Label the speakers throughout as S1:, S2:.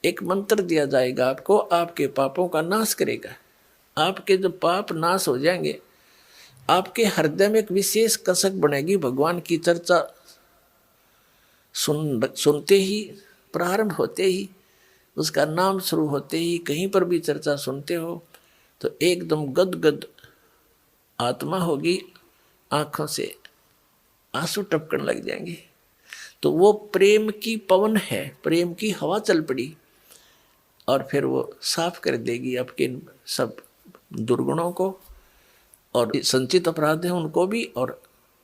S1: एक मंत्र दिया जाएगा आपको, आपके पापों का नाश करेगा। आपके जब पाप नाश हो जाएंगे, आपके हृदय में एक विशेष कसक बनेगी। भगवान की चर्चा सुनते ही, प्रारंभ होते ही, उसका नाम शुरू होते ही, कहीं पर भी चर्चा सुनते हो तो एकदम गदगद आत्मा होगी, आंखों से आंसू टपकने लग जाएंगे। तो वो प्रेम की पवन है, प्रेम की हवा चल पड़ी और फिर वो साफ कर देगी आपके सब दुर्गुणों को, और संचित अपराध है उनको भी, और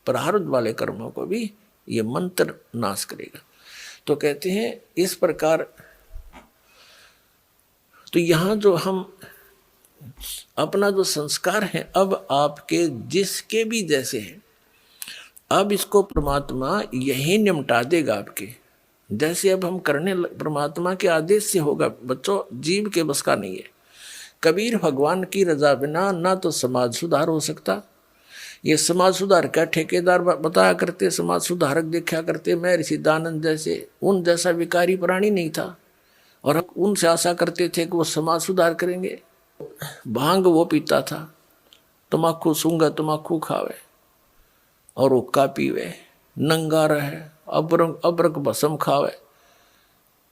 S1: प्रारब्ध वाले कर्मों को भी ये मंत्र नाश करेगा। तो कहते हैं इस प्रकार। तो यहाँ जो हम अपना जो संस्कार है, अब आपके जिसके भी जैसे हैं, अब इसको परमात्मा यही निमटा देगा आपके। जैसे अब हम करने परमात्मा के आदेश से होगा बच्चों, जीव के बस का नहीं है। कबीर भगवान की रजा बिना ना तो समाज सुधार हो सकता। ये समाज सुधार का ठेकेदार बताया करते, समाज सुधारक देखा करते, मैं ऋषि दानंद जैसे, उन जैसा विकारी प्राणी नहीं था, और हम उनसे आशा करते थे कि वो समाज सुधार करेंगे। भांग वो पीता था, तम्बाकू सूंगा तम्बाकू खावे और हुक्का पीवे, नंगा रहे, अबरक भस्म खावे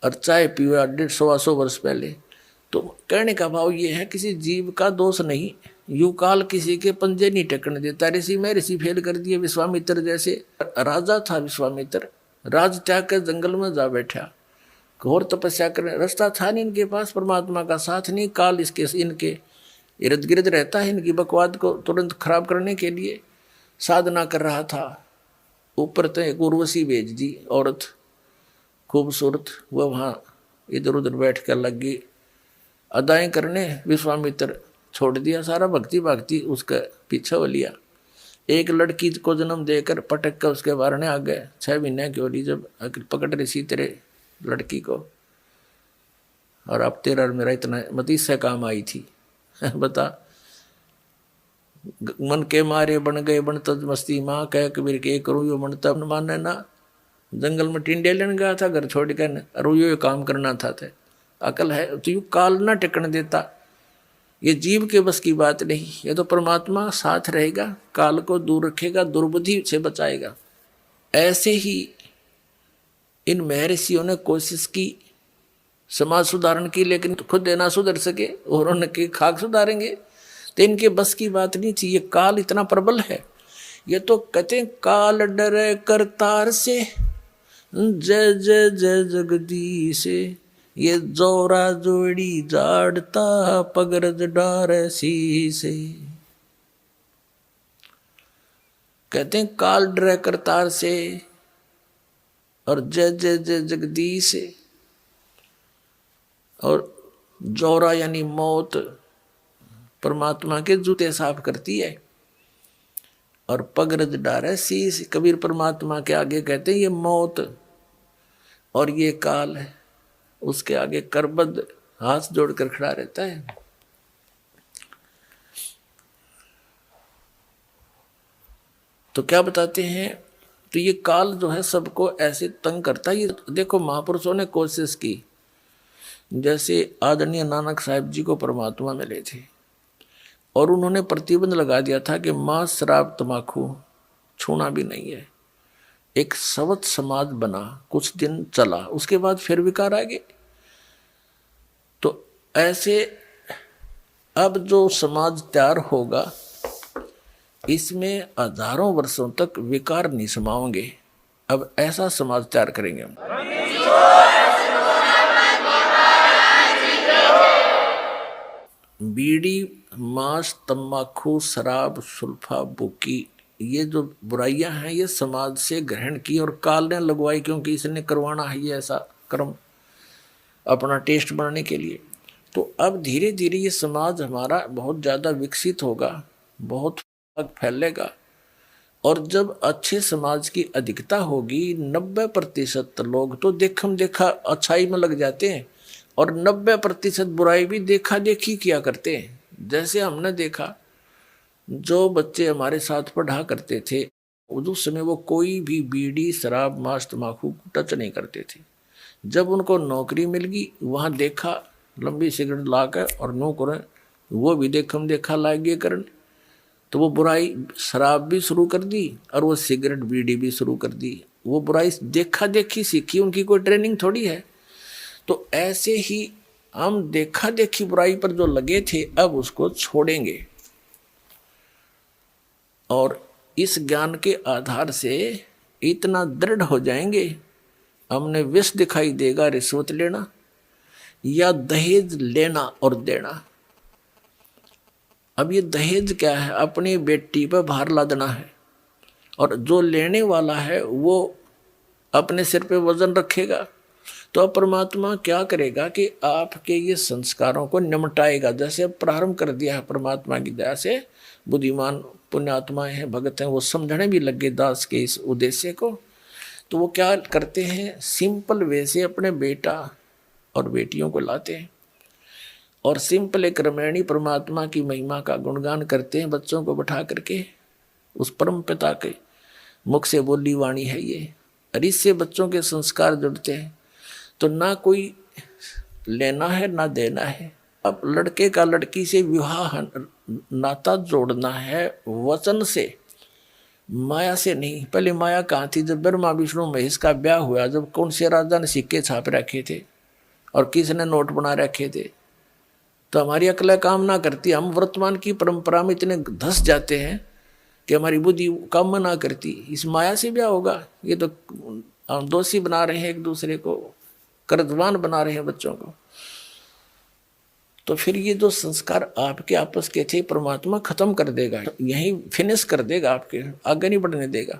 S1: और चाय पीवे 150 वर्ष पहले। तो कहने का भाव ये है, किसी जीव का दोष नहीं, यू काल किसी के पंजे नहीं टकने देता। ऋषि में ऋषि फेल कर दिए। विश्वामित्र जैसे राजा था, विश्वामित्र राज त्याग कर जंगल में जा बैठा, घोर तपस्या करने, रास्ता था नहीं इनके पास, परमात्मा का साथ नहीं, काल इसके इनके इर्द गिर्द रहता है, इनकी बकवाद को तुरंत खराब करने के लिए साधना कर रहा था। ऊपर तो एक उर्वशी भेज दी औरत खूबसूरत, वह वहाँ इधर उधर बैठ कर लग गई अदाएं करने। विश्वामित्र छोड़ दिया सारा, भक्ति भक्ति उसका पीछे हो लिया। एक लड़की को जन्म देकर पटक कर उसके बारने आ गए। 6 महीने की हो रही जब पकड़ रही तेरे लड़की को, और अब तेरा और मेरा इतना मती से काम आई थी बता। मन के मारे बन गए बन तज मस्ती माँ, कह कबीर के करूँ यो मन तब माने ना। जंगल में टिंडे लेने गया था घर छोड़ कर, और यो काम करना था। अकल है तो यू काल ना टिकने देता। ये जीव के बस की बात नहीं, ये तो परमात्मा साथ रहेगा, काल को दूर रखेगा, दुर्बुद्धि से बचाएगा। ऐसे ही इन महर्षियों ने कोशिश की समाज सुधारण की, लेकिन खुद ना सुधर सके और उनके खाक सुधारेंगे तो इनके बस की बात नहीं थी। ये काल इतना प्रबल है। ये तो कहते हैं काल डरे करतार से, जय जय जय जगदीश, ये जोरा जोड़ी जाड़ता पगरज डार शीसे। कहते हैं काल डरे करतार से और जय जय जय जगदीश, और जोरा यानी मौत परमात्मा के जूते साफ करती है, और पगरज डारे शीश कबीर परमात्मा के आगे कहते हैं ये मौत और ये काल है, उसके आगे करबद्ध हाथ जोड़कर खड़ा रहता है। तो क्या बताते हैं, तो ये काल जो है सबको ऐसे तंग करता है। ये देखो महापुरुषों ने कोशिश की, जैसे आदरणीय नानक साहिब जी को परमात्मा मिले थे और उन्होंने प्रतिबंध लगा दिया था कि मांस शराब तम्बाकू छूना भी नहीं है। एक सवत समाज बना, कुछ दिन चला, उसके बाद फिर विकार आ गए। तो ऐसे अब जो समाज तैयार होगा इसमें हजारों वर्षों तक विकार नहीं समाओगे। अब ऐसा समाज तैयार करेंगे हम। बीड़ी मांस तम्बाकू शराब सुल्फा बुकी, ये जो बुराइयां हैं ये समाज से ग्रहण की और काल ने लगवाई, क्योंकि इसने करवाना है ये ऐसा कर्म अपना टेस्ट बनाने के लिए। तो अब धीरे धीरे ये समाज हमारा बहुत ज़्यादा विकसित होगा, बहुत फैलेगा। और जब अच्छे समाज की अधिकता होगी, 90% लोग तो देखम देखा अच्छाई में लग जाते हैं और 90% बुराई भी देखा देखी किया करते हैं। जैसे हमने देखा जो बच्चे हमारे साथ पढ़ा करते थे उस समय वो कोई भी बीड़ी शराब मांस तम्बाकू टच नहीं करते थे। जब उनको नौकरी मिल गई, वहाँ देखा लंबी सिगरेट ला कर और नो करें, वो भी देखम देखा लागे करने, तो वो बुराई शराब भी शुरू कर दी और वो सिगरेट बीड़ी भी शुरू कर दी। वो बुराई देखा देखी सीखी, उनकी कोई ट्रेनिंग थोड़ी है। तो ऐसे ही हम देखा देखी बुराई पर जो लगे थे, अब उसको छोड़ेंगे और इस ज्ञान के आधार से इतना दृढ़ हो जाएंगे, हमने विष दिखाई देगा रिश्वत लेना या दहेज लेना और देना। अब ये दहेज क्या है? अपनी बेटी पर भार लादना है, और जो लेने वाला है वो अपने सिर पे वजन रखेगा। तो अब परमात्मा क्या करेगा कि आपके ये संस्कारों को निमटाएगा। जैसे अब प्रारंभ कर दिया है परमात्मा की दया से, बुद्धिमान पुण्यात्माएं हैं, भगत हैं, वो समझने भी लगे दास के इस उद्देश्य को। तो वो क्या करते हैं, सिंपल वे से अपने बेटा और बेटियों को लाते हैं और सिंपल एक रामायणी परमात्मा की महिमा का गुणगान करते हैं, बच्चों को बैठा करके। उस परम पिता के मुख से बोली वाणी है ये, और इससे बच्चों के संस्कार जुड़ते हैं। तो ना कोई लेना है ना देना है। अब लड़के का लड़की से विवाह नाता जोड़ना है वचन से, माया से नहीं। पहले माया कहाँ थी? जब ब्रह्मा विष्णु महेश का ब्याह हुआ, जब कौन से राजा ने सिक्के छाप रखे थे और किसने नोट बना रखे थे, तो हमारी अकल काम ना करती। हम वर्तमान की परंपरा में इतने धस जाते हैं कि हमारी बुद्धि काम ना करती। इस माया से ब्याह होगा? ये तो हम दोषी बना रहे हैं एक दूसरे को, कर्जवान बना रहे हैं बच्चों को। तो फिर ये जो संस्कार आपके आपस के थे, परमात्मा खत्म कर देगा, यहीं फिनिश कर देगा, आपके आगे नहीं बढ़ने देगा।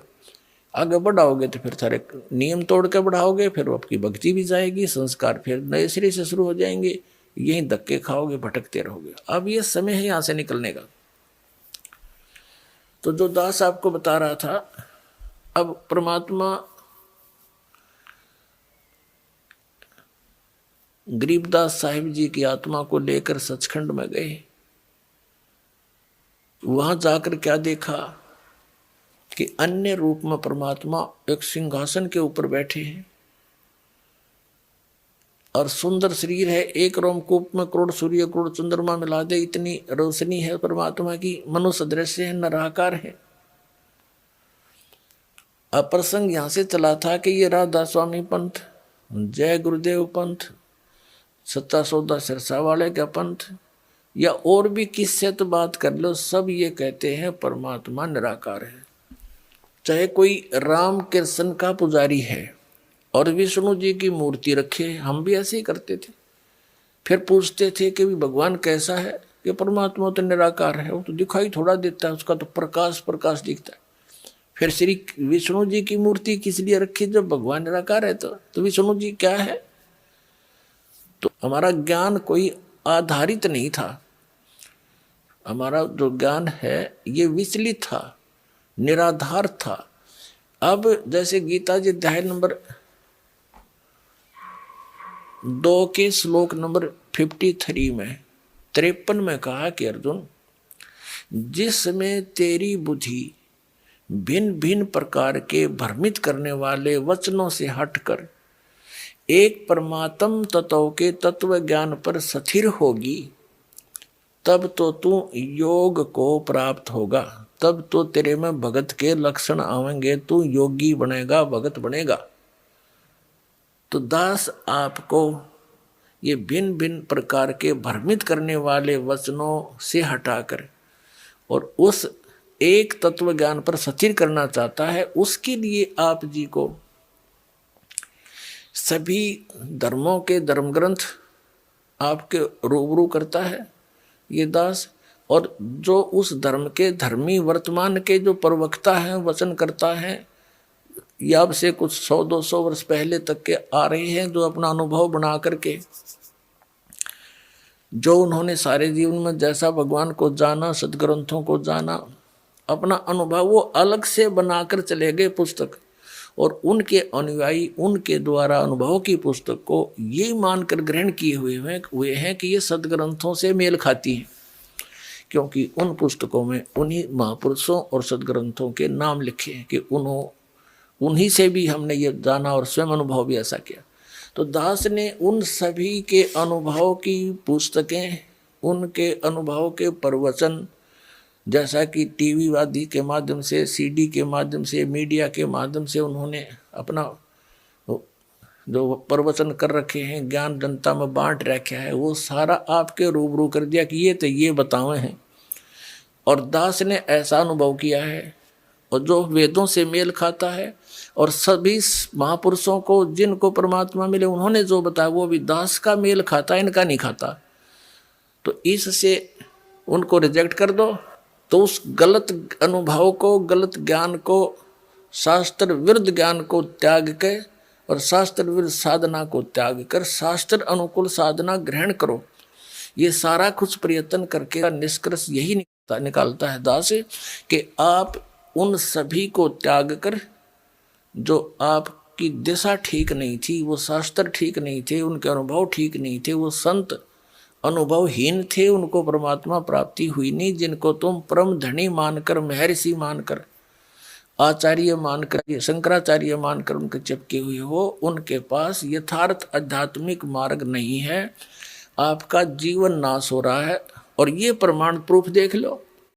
S1: आगे बढ़ाओगे तो फिर सारे नियम तोड़ के बढ़ाओगे, फिर आपकी भक्ति भी जाएगी, संस्कार फिर नए सिरे से शुरू हो जाएंगे, यहीं धक्के खाओगे, भटकते रहोगे। अब ये समय है यहाँ से निकलने का। तो जो दास आपको बता रहा था, अब परमात्मा गरीबदास साहिब जी की आत्मा को लेकर सचखंड में गए। वहां जाकर क्या देखा कि अन्य रूप में परमात्मा एक सिंहासन के ऊपर बैठे हैं और सुंदर शरीर है। एक रोमकूप में करोड़ सूर्य करोड़ चंद्रमा मिला दे इतनी रोशनी है परमात्मा की। मनुष्य दृश्य है, निराकार है। अप्रसंग यहां से चला था कि ये राधा स्वामी पंथ, जय गुरुदेव पंथ, सत्ता सौदा सिरसा वाले का पंथ, या और भी किससे तो बात कर लो, सब ये कहते हैं परमात्मा निराकार है। चाहे कोई राम कृष्ण का पुजारी है और विष्णु जी की मूर्ति रखे, हम भी ऐसे ही करते थे। फिर पूछते थे कि भगवान कैसा है? कि परमात्मा तो निराकार है, वो तो दिखाई थोड़ा देता है, उसका तो प्रकाश प्रकाश दिखता है। फिर श्री विष्णु जी की मूर्ति किस लिए रखी? जब भगवान निराकार है तो विष्णु जी क्या है? तो हमारा ज्ञान कोई आधारित नहीं था। हमारा जो ज्ञान है ये विचलित था, निराधार था। अब जैसे गीता जी अध्याय नंबर 2 के श्लोक नंबर 53 में 53 में कहा कि अर्जुन, जिसमें तेरी बुद्धि भिन्न भिन्न प्रकार के भ्रमित करने वाले वचनों से हटकर एक परमात्म तत्व के तत्व ज्ञान पर स्थिर होगी, तब तो तू योग को प्राप्त होगा, तब तो तेरे में भगत के लक्षण आवेंगे, तू योगी बनेगा, भगत बनेगा। तो दास आपको ये भिन्न भिन्न प्रकार के भ्रमित करने वाले वचनों से हटाकर और उस एक तत्व ज्ञान पर स्थिर करना चाहता है। उसके लिए आप जी को सभी धर्मों के धर्म ग्रंथ आपके रूबरू करता है ये दास, और जो उस धर्म के धर्मी वर्तमान के जो प्रवक्ता हैं, वचन करता है, या अब से कुछ 100-200 वर्ष पहले तक के आ रहे हैं, जो अपना अनुभव बना करके, जो उन्होंने सारे जीवन में जैसा भगवान को जाना, सदग्रंथों को जाना, अपना अनुभव वो अलग से बनाकर चले गए पुस्तक, और उनके अनुयायी उनके द्वारा अनुभव की पुस्तक को ये मानकर ग्रहण किए हुए हैं कि ये सदग्रंथों से मेल खाती है, क्योंकि उन पुस्तकों में उन्हीं महापुरुषों और सदग्रंथों के नाम लिखे हैं कि उन्हीं से भी हमने ये जाना और स्वयं अनुभव भी ऐसा किया। तो दास ने उन सभी के अनुभव की पुस्तकें, उनके अनुभव के प्रवचन, जैसा कि टीवी आदि के माध्यम से, सीडी के माध्यम से, मीडिया के माध्यम से उन्होंने अपना जो प्रवचन कर रखे हैं, ज्ञान जनता में बांट रखा है, वो सारा आपके रूबरू कर दिया कि ये तो ये बताए हैं। और दास ने ऐसा अनुभव किया है और जो वेदों से मेल खाता है, और सभी महापुरुषों को जिनको परमात्मा मिले उन्होंने जो बताया वो भी दास का मेल खाता, इनका नहीं खाता। तो इससे उनको रिजेक्ट कर दो। तो उस गलत अनुभव को, गलत ज्ञान को, शास्त्र विरुद्ध ज्ञान को त्याग के और शास्त्र विरुद्ध साधना को त्याग कर शास्त्र अनुकूल साधना ग्रहण करो। ये सारा कुछ प्रयत्न करके निष्कर्ष यही निकालता है दास कि आप उन सभी को त्याग कर, जो आपकी दिशा ठीक नहीं थी, वो शास्त्र ठीक नहीं थे, उनके अनुभव ठीक नहीं थे, वो संत अनुभवहीन थे, उनको परमात्मा प्राप्ति हुई नहीं, जिनको तुम परम धनी मानकर, महर्षि मानकर, आचार्य मानकर, शंकराचार्य मानकर उनके चिपके हुए हो, उनके पास यथार्थ आध्यात्मिक मार्ग नहीं है। आपका जीवन नाश हो रहा है। और ये प्रमाण प्रूफ देख लो।